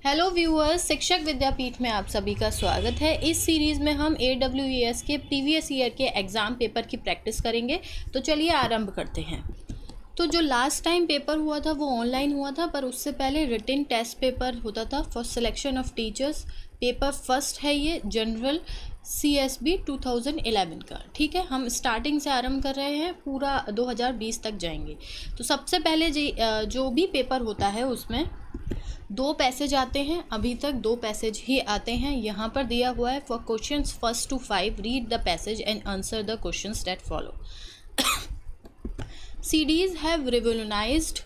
Hello viewers, शिक्षक विद्यापीठ में आप सभी का स्वागत है। इस सीरीज़ में हम AWES के प्रीवियस ईयर के एग्ज़ाम पेपर की प्रैक्टिस करेंगे। तो चलिए आरंभ करते हैं। तो जो लास्ट टाइम पेपर हुआ था वो ऑनलाइन हुआ था, पर उससे पहले रिटन टेस्ट पेपर होता था for selection of teachers. Paper first है ये जनरल CSB 2011 का। ठीक है, हम स्टार्टिंग से आरंभ कर रहे हैं, पूरा 2020 तक जाएंगे। तो सबसे पहले जो भी पेपर होता है उसमें 2 पैसेज आते हैं। अभी तक 2 पैसेज ही आते हैं। यहाँ पर दिया हुआ है for questions 1 to 5 read the passage and answer the questions that follow. CDs have revolutionized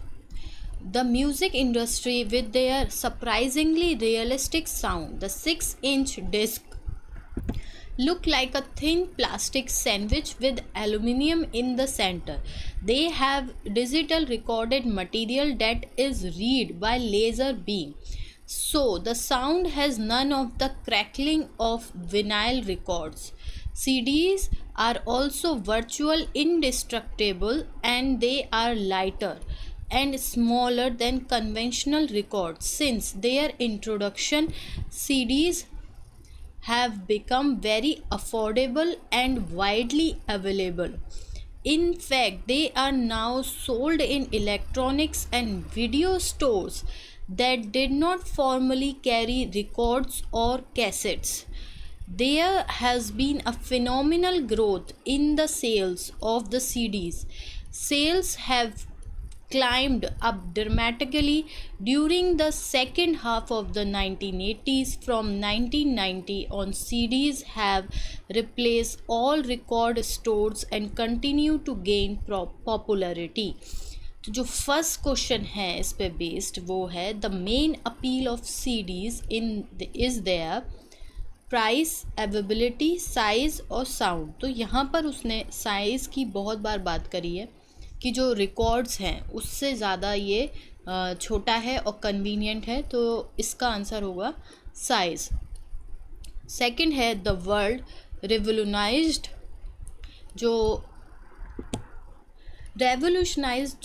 the music industry with their surprisingly realistic sound. The 6-inch disc look like a thin plastic sandwich with aluminium in the center. They have digital recorded material that is read by laser beam, so the sound has none of the crackling of vinyl records. CDs are also virtual indestructible, and they are lighter and smaller than conventional records. Since their introduction, CDs have become very affordable and widely available. In fact, they are now sold in electronics and video stores that did not formerly carry records or cassettes. There has been a phenomenal growth in the sales of the CDs. Sales have climbed up dramatically during the second half of the 1980s. From 1990 on, CDs have replaced all record stores and continue to gain popularity. तो जो first question है इस पे based वो है the main appeal of CDs is there price, availability, size और sound. तो यहाँ पर उसने साइज़ की बहुत बार बात करी है कि जो रिकॉर्ड्स हैं उससे ज़्यादा ये छोटा है और कन्वीनियंट है, तो इसका आंसर होगा साइज़। सेकंड है द वर्ल्ड रिवोल्यूशनाइज्ड।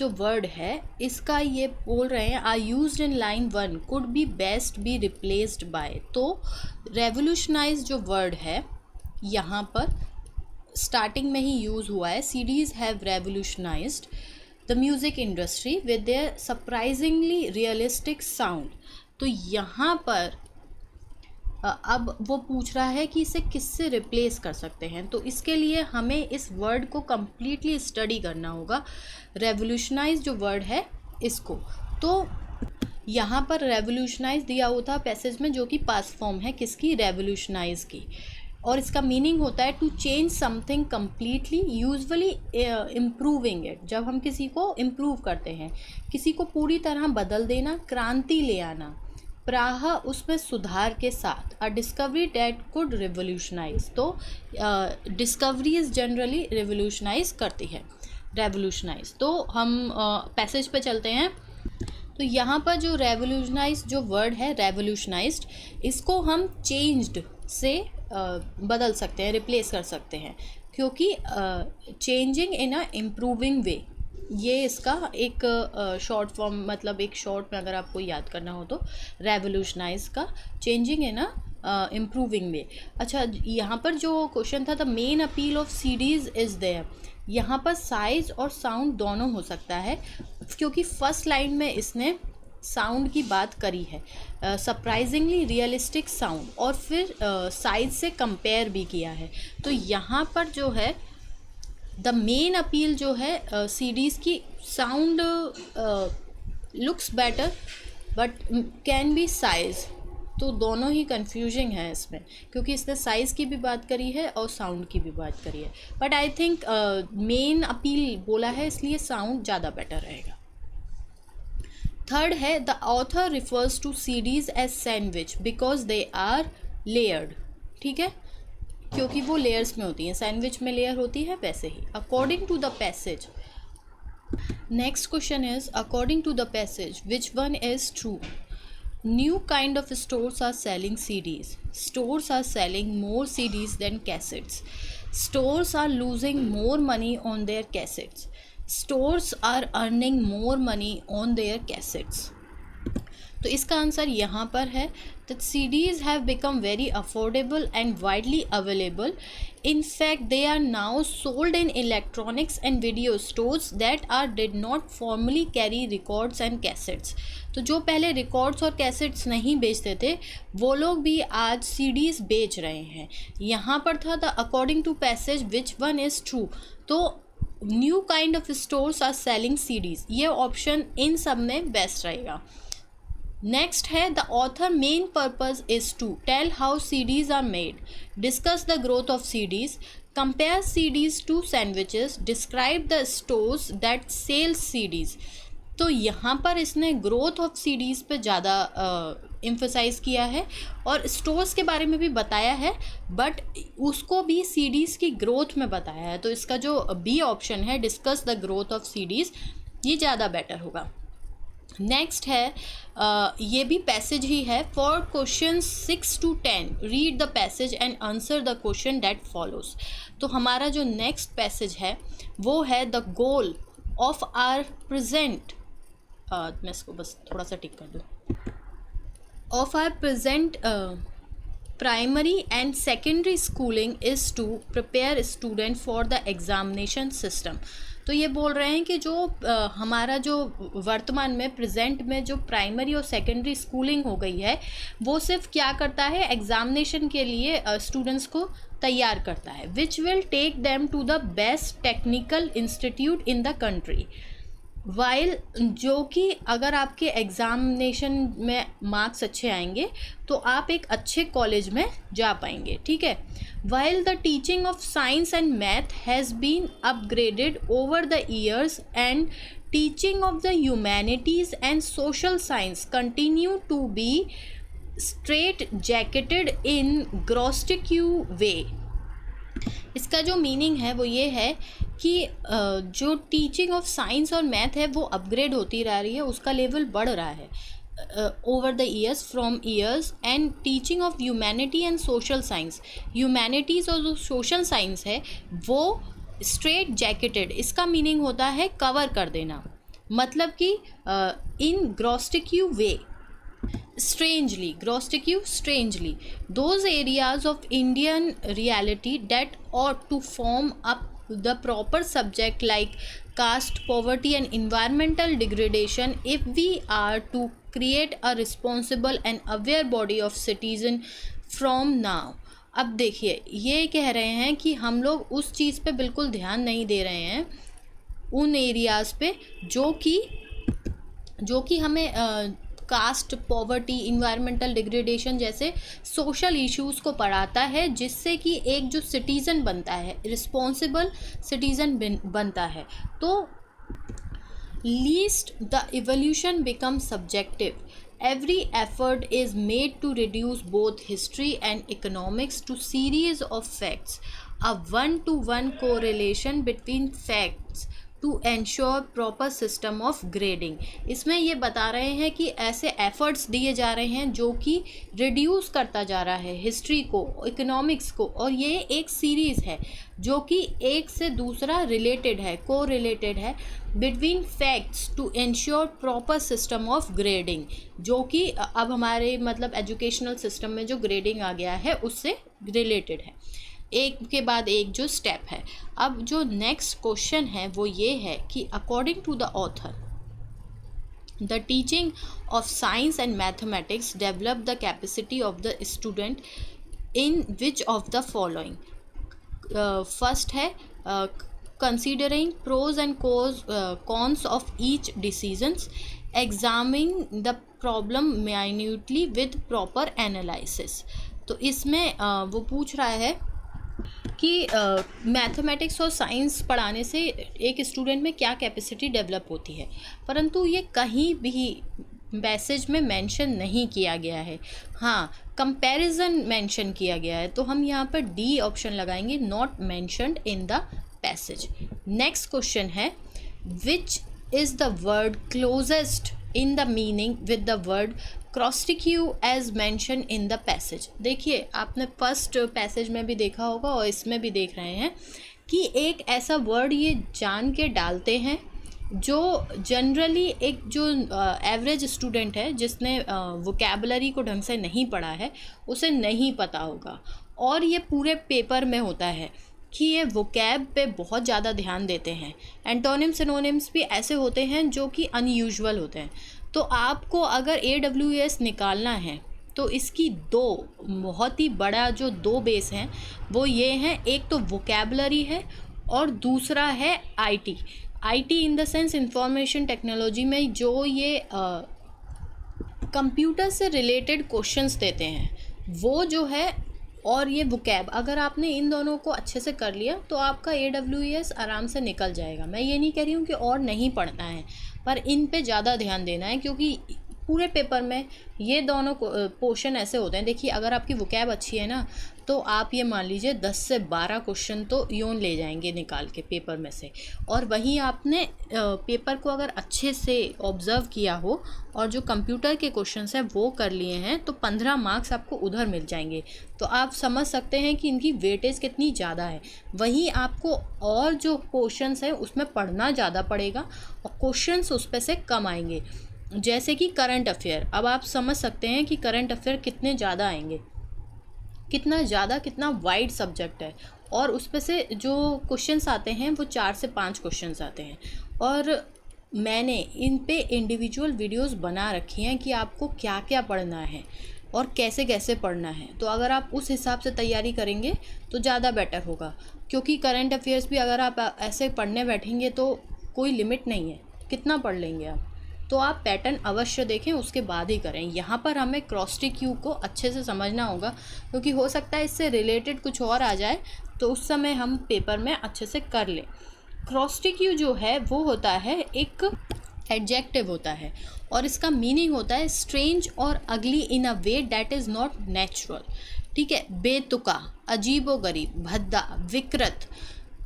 जो वर्ड है इसका ये बोल रहे हैं are used in line 1 could be best be replaced by. तो रेवोल्यूशनाइज जो वर्ड है यहाँ पर स्टार्टिंग में ही यूज़ हुआ है। CDs have revolutionised the music industry with their surprisingly realistic sound. तो यहाँ पर अब वो पूछ रहा है कि इसे किससे रिप्लेस कर सकते हैं, तो इसके लिए हमें इस वर्ड को कम्प्लीटली स्टडी करना होगा। रेवोल्यूशनाइज जो वर्ड है इसको, तो यहाँ पर रेवोल्यूशनाइज दिया हुआ था पैसेज में, जो कि पास्ट फॉर्म है किसकी, रेवोल्यूशनाइज की, और इसका मीनिंग होता है to change something completely, usually improving it. जब हम किसी को इम्प्रूव करते हैं, किसी को पूरी तरह बदल देना, क्रांति ले आना, प्राह उसमें सुधार के साथ। अ डिस्कवरी डैट कुड रिवोल्यूशनाइज। तो डिस्कवरीज जनरली रिवोल्यूशनाइज करती है, रेवोल्यूशनाइज। तो हम पैसेज पे चलते हैं। तो यहाँ पर जो रेवोल्यूशनाइज जो वर्ड है रेवोल्यूशनाइज्ड, इसको हम चेंज्ड से बदल सकते हैं, रिप्लेस कर सकते हैं, क्योंकि चेंजिंग इन अ इम्प्रूविंग वे, ये इसका एक शॉर्ट फॉर्म, मतलब एक शॉर्ट में अगर आपको याद करना हो तो रेवोल्यूशनाइज का चेंजिंग इन अ इम्प्रूविंग वे। अच्छा, यहाँ पर जो क्वेश्चन था the main appeal of CDs is there, यहाँ पर साइज़ और साउंड दोनों हो सकता है, क्योंकि फर्स्ट लाइन में इसने साउंड की बात करी है, सरप्राइजिंगली रियलिस्टिक साउंड, और फिर साइज़ से कंपेयर भी किया है। तो यहाँ पर जो है द मेन अपील जो है CDs की, sound looks better but can be size. तो दोनों ही कंफ्यूजिंग है इसमें, क्योंकि इसने साइज़ की भी बात करी है और साउंड की भी बात करी है, but I think main appeal बोला है, इसलिए साउंड ज़्यादा बेटर रहेगा। थर्ड है the author refers to CDs as sandwich because they are layered. ठीक है, क्योंकि वो लेयर्स में होती हैं, सैंडविच में लेयर होती है वैसे ही। According to the passage, next question is according to the passage which one is true. New kind of stores are selling CDs. Stores are selling more CDs than cassettes. Stores are losing more money on their cassettes. Stores are earning more money on their cassettes. तो इसका answer यहाँ पर है that CDs have become very affordable and widely available. In fact, they are now sold in electronics and video stores that did not formerly carry records and cassettes. तो जो पहले records और cassettes नहीं बेचते थे वो लोग भी आज CDs बेच रहे हैं। यहाँ पर था the according to passage which one is true, तो new kind of stores are selling CDs, ये ऑप्शन इन सब में बेस्ट रहेगा। नेक्स्ट है the author main purpose is to tell how CDs are made, discuss the growth of CDs, compare CDs to sandwiches, describe the stores that sell CDs। तो यहाँ पर इसने ग्रोथ ऑफ CDs पे ज़्यादा emphasise किया है और स्टोर्स के बारे में भी बताया है, बट उसको भी CDs की ग्रोथ में बताया है। तो इसका जो बी ऑप्शन है discuss the growth of CDs, ये ज़्यादा बेटर होगा। नेक्स्ट है ये भी पैसेज ही है। For question 6 to 10 read the passage and answer the question that follows. तो हमारा जो नेक्स्ट पैसेज है वो है the goal of our present, मैं इसको बस थोड़ा सा टिक कर दूँ, of our present primary and secondary schooling is to prepare student for the examination system. तो ये बोल रहे हैं कि जो हमारा जो वर्तमान में प्रेजेंट में जो प्राइमरी और सेकेंडरी स्कूलिंग हो गई है वो सिर्फ क्या करता है, एग्जामिनेशन के लिए स्टूडेंट्स को तैयार करता है, which will take them to the best technical institute in the country. While, जो कि अगर आपके एग्ज़ामिनेशन में मार्क्स अच्छे आएंगे तो आप एक अच्छे कॉलेज में जा पाएंगे, ठीक है। While the teaching of science and math has been upgraded over the years and teaching of the humanities and social science continue to be straitjacketed in grotesque way. इसका जो मीनिंग है वो ये है कि जो टीचिंग ऑफ साइंस और math है वो अपग्रेड होती रह रही है, उसका लेवल बढ़ रहा है over the years, from years, and teaching of humanity and social science, humanities और जो सोशल साइंस है वो स्ट्रेट जैकेटेड, इसका मीनिंग होता है कवर कर देना, मतलब कि इन grotesque way, strangely, grosticue, strangely, those areas of Indian reality that ought to form up the proper subject like caste, poverty and environmental degradation, if we are to create a responsible and aware body of citizen from now। अब देखिए ये कह रहे हैं कि हम लोग उस चीज़ पे बिल्कुल ध्यान नहीं दे रहे हैं, उन एरियाज़ पे जो कि हमें कास्ट, पॉवर्टी, इन्वायरमेंटल डिग्रेडेशन जैसे सोशल इश्यूज़ को पढ़ाता है, जिससे कि एक जो सिटीज़न बनता है, रिस्पॉन्सिबल सिटीज़न बनता है। तो least the evolution become subjective, every effort is made to reduce both history and economics to series of facts, a one-to-one correlation between facts to ensure proper system of grading। इसमें ये बता रहे हैं कि ऐसे एफर्ट्स दिए जा रहे हैं जो कि रिड्यूस करता जा रहा है हिस्ट्री को, इकोनॉमिक्स को, और ये एक सीरीज़ है जो कि एक से दूसरा रिलेटेड है, को रिलेटेड है, between facts to ensure proper system of grading, जो कि अब हमारे मतलब एजुकेशनल सिस्टम में जो ग्रेडिंग आ गया है उससे रिलेटेड है, एक के बाद एक जो स्टेप है। अब जो नेक्स्ट क्वेश्चन है वो ये है कि according to the author the teaching of science and mathematics develop the capacity of the student in which of the following. First है considering pros and cons of each decisions, examining the problem minutely with proper analysis। तो इसमें वो पूछ रहा है कि mathematics और science पढ़ाने से एक स्टूडेंट में क्या कैपेसिटी डेवलप होती है, परंतु ये कहीं भी पैसेज में मेंशन नहीं किया गया है। हाँ, कंपैरिजन मेंशन किया गया है, तो हम यहाँ पर डी ऑप्शन लगाएंगे, not mentioned in the passage. Next question है which is the word closest in the meaning with the word grotesque as mention in the passage. देखिए आपने फर्स्ट पैसेज में भी देखा होगा और इसमें भी देख रहे हैं कि एक ऐसा वर्ड ये जान के डालते हैं जो जनरली एक जो एवरेज स्टूडेंट है जिसने वोकैबुलरी को ढंग से नहीं पढ़ा है उसे नहीं पता होगा। और ये पूरे पेपर में होता है कि ये वोकैब पे बहुत ज़्यादा ध्यान देते हैं। एंटोनिम सिनोनिम्स भी ऐसे होते हैं जो कि अनयूजुअल होते हैं। तो आपको अगर AWS निकालना है तो इसकी दो बहुत ही बड़ा जो दो बेस हैं वो ये हैं, एक तो वोकैबुलरी है और दूसरा है IT in the sense information technology में जो ये कंप्यूटर से रिलेटेड क्वेश्चंस देते हैं वो जो है, और ये वोकैब। अगर आपने इन दोनों को अच्छे से कर लिया तो आपका AWS आराम से निकल जाएगा। मैं ये नहीं कह रही हूँ कि और नहीं पढ़ना है, पर इन पे ज़्यादा ध्यान देना है क्योंकि पूरे पेपर में ये दोनों पोर्शन ऐसे होते हैं। देखिए अगर आपकी वोकैब अच्छी है ना तो आप ये मान लीजिए 10 से 12 क्वेश्चन तो यूँ ले जाएंगे निकाल के पेपर में से। और वहीं आपने पेपर को अगर अच्छे से ऑब्ज़र्व किया हो और जो कंप्यूटर के क्वेश्चंस हैं वो कर लिए हैं तो 15 मार्क्स आपको उधर मिल जाएंगे। तो आप समझ सकते हैं कि इनकी वेटेज कितनी ज़्यादा है। वहीं आपको और जो पोर्शंस हैं उसमें पढ़ना ज़्यादा पड़ेगा और क्वेश्चंस उस पर से कम आएंगे। जैसे कि करंट अफेयर, अब आप समझ सकते हैं कि करंट अफेयर कितने ज़्यादा आएंगे, कितना ज़्यादा, कितना वाइड सब्जेक्ट है। और उस पे से जो क्वेश्चंस आते हैं वो 4 से 5 क्वेश्चंस आते हैं। और मैंने इन पे इंडिविजुअल वीडियोस बना रखी हैं कि आपको क्या क्या पढ़ना है और कैसे कैसे पढ़ना है। तो अगर आप उस हिसाब से तैयारी करेंगे तो ज़्यादा बेटर होगा, क्योंकि करंट अफेयर्स भी अगर आप ऐसे पढ़ने बैठेंगे तो कोई लिमिट नहीं है, कितना पढ़ लेंगे आप। तो आप पैटर्न अवश्य देखें, उसके बाद ही करें। यहाँ पर हमें क्रॉस-टिक-यू को अच्छे से समझना होगा क्योंकि हो सकता है इससे रिलेटेड कुछ और आ जाए तो उस समय हम पेपर में अच्छे से कर लें। क्रॉस-टिक-यू जो है वो होता है एक एडजेक्टिव होता है और इसका मीनिंग होता है स्ट्रेंज और ugly in a way that is not natural. ठीक है, बेतुका, अजीबोगरीब, भद्दा, विकृत,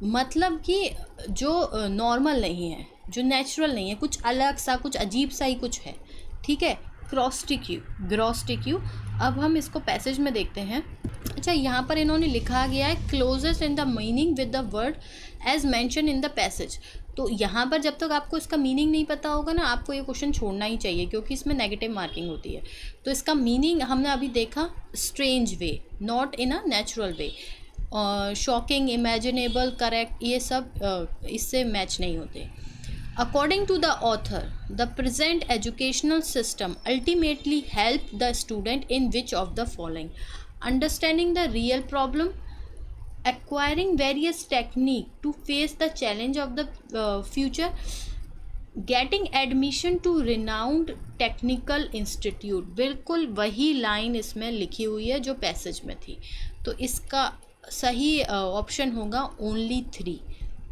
मतलब कि जो नॉर्मल नहीं है, जो नेचुरल नहीं है, कुछ अलग सा, कुछ अजीब सा ही कुछ है। ठीक है, ग्रॉस-टिक-यू। अब हम इसको पैसेज में देखते हैं। अच्छा, यहाँ पर इन्होंने लिखा गया है closest in the meaning with the word as mention in the passage. तो यहाँ पर जब तक आपको इसका मीनिंग नहीं पता होगा ना, आपको ये क्वेश्चन छोड़ना ही चाहिए क्योंकि इसमें नेगेटिव मार्किंग होती है। तो इसका मीनिंग हमने अभी देखा, strange way, not in a natural way, shocking, imaginable, correct, ये सब इससे मैच नहीं होते। According to the author, the present educational system ultimately help the student in which of the following: understanding the real problem, acquiring various technique to face the challenge of the future, getting admission to renowned technical institute. बिल्कुल वही line इसमें लिखी हुई है जो passage में थी। तो इसका सही ऑप्शन होगा only 3,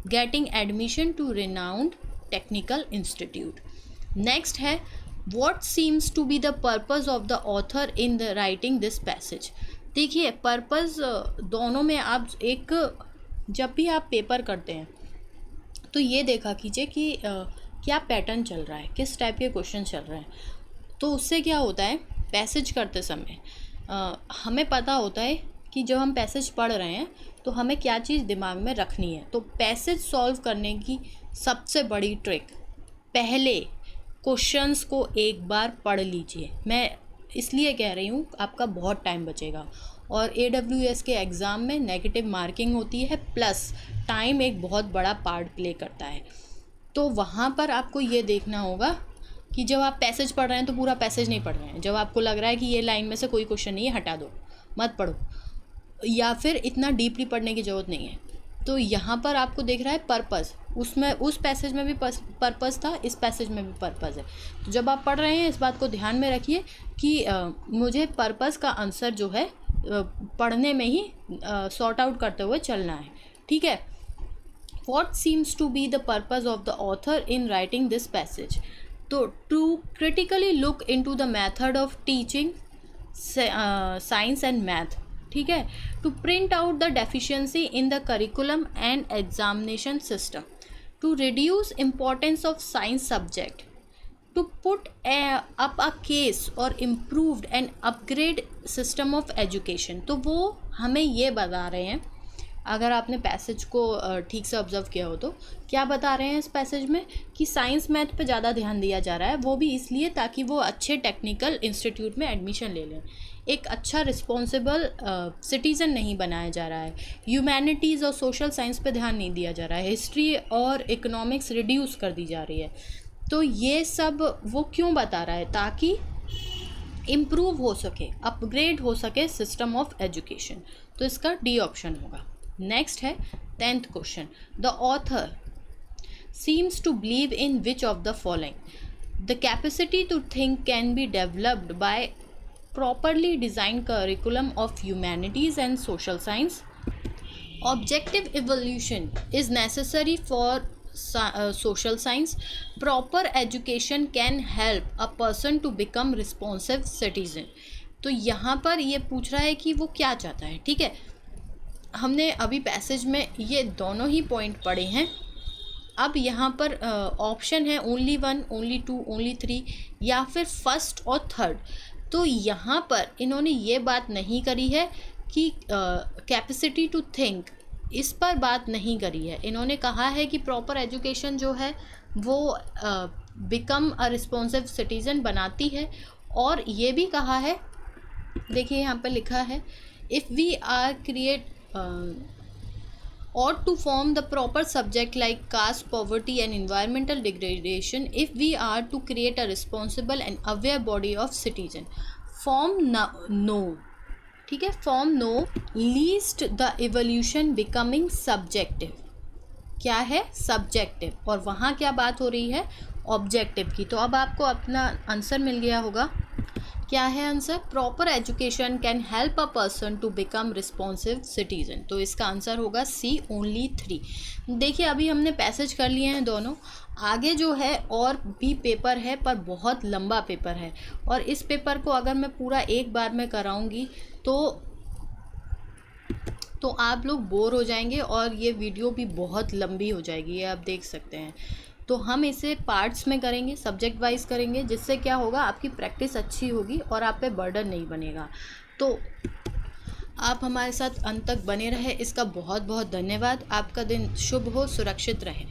getting admission to renowned technical institute. Next है what seems to be the purpose of the author in the writing this passage. देखिए पर्पज़ दोनों में आप एक, जब भी आप पेपर करते हैं तो ये देखा कीजिए कि क्या पैटर्न चल रहा है, किस टाइप के क्वेश्चन चल रहे हैं। तो उससे क्या होता है, पैसेज करते समय हमें पता होता है कि जब हम पैसेज पढ़ रहे हैं तो हमें क्या चीज़ दिमाग में रखनी है। तो पैसेज सॉल्व करने की सबसे बड़ी ट्रिक, पहले क्वेश्चंस को एक बार पढ़ लीजिए। मैं इसलिए कह रही हूँ आपका बहुत टाइम बचेगा। और AWS के एग्ज़ाम में नेगेटिव मार्किंग होती है, प्लस टाइम एक बहुत बड़ा पार्ट प्ले करता है। तो वहाँ पर आपको ये देखना होगा कि जब आप पैसेज पढ़ रहे हैं तो पूरा पैसेज नहीं पढ़ रहे हैं। जब आपको लग रहा है कि ये लाइन में से कोई क्वेश्चन नहीं है, हटा दो, मत पढ़ो, या फिर इतना डीपली पढ़ने की ज़रूरत नहीं है। तो यहाँ पर आपको देख रहा है पर्पज़, उसमें उस पैसेज में भी पर्पज़ था, इस पैसेज में भी पर्पज़ है। तो जब आप पढ़ रहे हैं इस बात को ध्यान में रखिए कि मुझे पर्पज़ का आंसर जो है पढ़ने में ही सॉर्ट आउट करते हुए चलना है। ठीक है, what seems to be the purpose of the author in writing this passage? तो to critically look into the method of teaching science and math, ठीक है, to print out the deficiency in the curriculum and examination system, to reduce importance of science subject, to put up a case or improved and upgrade system of education। तो वो हमें ये बता रहे हैं अगर आपने पैसेज को ठीक से ऑब्जर्व किया हो तो क्या बता रहे हैं इस पैसेज में कि साइंस मैथ पे ज़्यादा ध्यान दिया जा रहा है, वो भी इसलिए ताकि वो अच्छे टेक्निकल इंस्टीट्यूट में एडमिशन ले लें। एक अच्छा रिस्पॉन्सिबल सिटीज़न नहीं बनाया जा रहा है। ह्यूमैनिटीज़ और सोशल साइंस पे ध्यान नहीं दिया जा रहा है। हिस्ट्री और इकोनॉमिक्स रिड्यूस कर दी जा रही है। तो ये सब वो क्यों बता रहा है? ताकि इम्प्रूव हो सके, अपग्रेड हो सके सिस्टम ऑफ एजुकेशन। तो इसका डी ऑप्शन होगा। नेक्स्ट है 10th question, the author seems to believe in which of the following? The capacity to think can be developed by properly designed curriculum of humanities and social science. Objective evolution is necessary for social science. Proper education can help a person to become responsive citizen. तो यहाँ पर ये पूछ रहा है कि वो क्या चाहता है। ठीक है, हमने अभी पैसेज में ये दोनों ही पॉइंट पढ़े हैं। अब यहाँ पर ऑप्शन है ओनली 1, ओनली 2, ओनली 3 या फिर फर्स्ट और थर्ड। तो यहाँ पर इन्होंने ये बात नहीं करी है कि कैपेसिटी टू थिंक, इस पर बात नहीं करी है। इन्होंने कहा है कि प्रॉपर एजुकेशन जो है वो बिकम अ रिस्पॉन्सिव सिटीज़न बनाती है। और ये भी कहा है, देखिए यहाँ पर लिखा है, if we are create or to form the proper subject like caste, poverty and environmental degradation, if we are to create a responsible and aware body of citizen. Form no, ठीक है, form no least the evolution becoming subjective. क्या है? Subjective. और वहाँ क्या बात हो रही है? ऑब्जेक्टिव की। तो अब आपको अपना आंसर मिल गया होगा। क्या है answer? Proper education can help a person to become responsive citizen. तो इसका आंसर होगा सी, ओनली 3। देखिए अभी हमने पैसेज कर लिए हैं दोनों। आगे जो है और भी पेपर है, पर बहुत लंबा पेपर है, और इस पेपर को अगर मैं पूरा एक बार में कराऊंगी तो आप लोग बोर हो जाएंगे और ये वीडियो भी बहुत लंबी हो जाएगी, ये आप देख सकते हैं। तो हम इसे पार्ट्स में करेंगे, सब्जेक्ट वाइज करेंगे, जिससे क्या होगा, आपकी प्रैक्टिस अच्छी होगी और आप पे बर्डन नहीं बनेगा। तो आप हमारे साथ अंत तक बने रहे, इसका बहुत बहुत धन्यवाद। आपका दिन शुभ हो, सुरक्षित रहें।